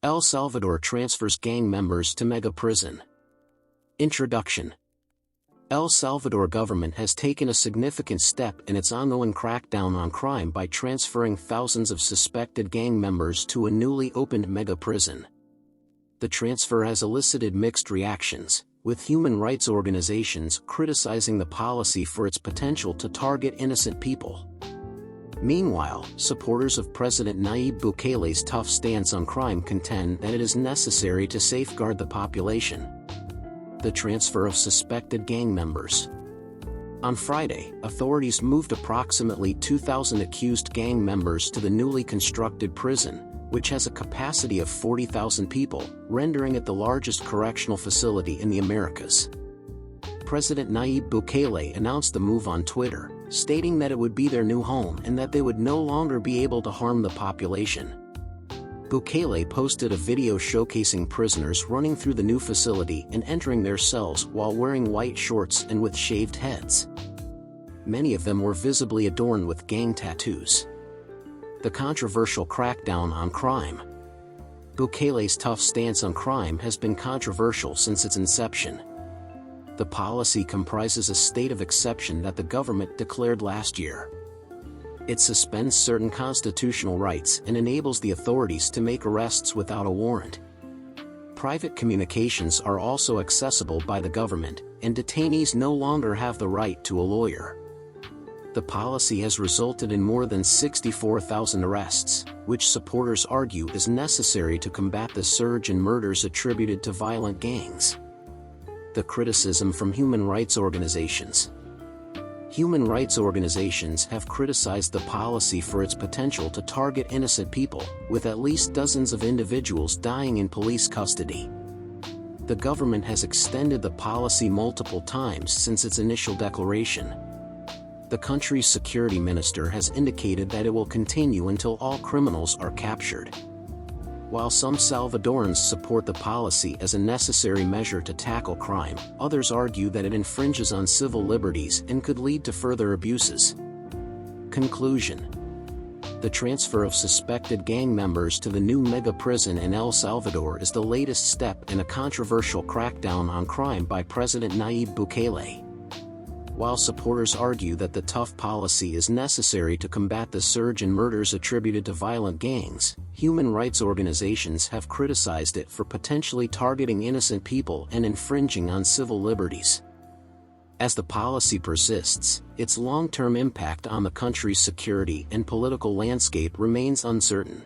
El Salvador transfers gang members to mega prison. Introduction. El Salvador government has taken a significant step in its ongoing crackdown on crime by transferring thousands of suspected gang members to a newly opened mega prison. The transfer has elicited mixed reactions, with human rights organizations criticizing the policy for its potential to target innocent people. Meanwhile, supporters of President Nayib Bukele's tough stance on crime contend that it is necessary to safeguard the population. The transfer of suspected gang members. On Friday, authorities moved approximately 2,000 accused gang members to the newly constructed prison, which has a capacity of 40,000 people, rendering it the largest correctional facility in the Americas. President Nayib Bukele announced the move on Twitter, stating that it would be their new home and that they would no longer be able to harm the population. Bukele posted a video showcasing prisoners running through the new facility and entering their cells while wearing white shorts and with shaved heads. Many of them were visibly adorned with gang tattoos. The controversial crackdown on crime. Bukele's tough stance on crime has been controversial since its inception. The policy comprises a state of exception that the government declared last year. It suspends certain constitutional rights and enables the authorities to make arrests without a warrant. Private communications are also accessible by the government, and detainees no longer have the right to a lawyer. The policy has resulted in more than 64,000 arrests, which supporters argue is necessary to combat the surge in murders attributed to violent gangs. The criticism from human rights organizations. Human rights organizations have criticized the policy for its potential to target innocent people, with at least dozens of individuals dying in police custody. The government has extended the policy multiple times since its initial declaration. The country's security minister has indicated that it will continue until all criminals are captured. While some Salvadorans support the policy as a necessary measure to tackle crime, others argue that it infringes on civil liberties and could lead to further abuses. Conclusion. The transfer of suspected gang members to the new mega prison in El Salvador is the latest step in a controversial crackdown on crime by President Nayib Bukele. While supporters argue that the tough policy is necessary to combat the surge in murders attributed to violent gangs, human rights organizations have criticized it for potentially targeting innocent people and infringing on civil liberties. As the policy persists, its long-term impact on the country's security and political landscape remains uncertain.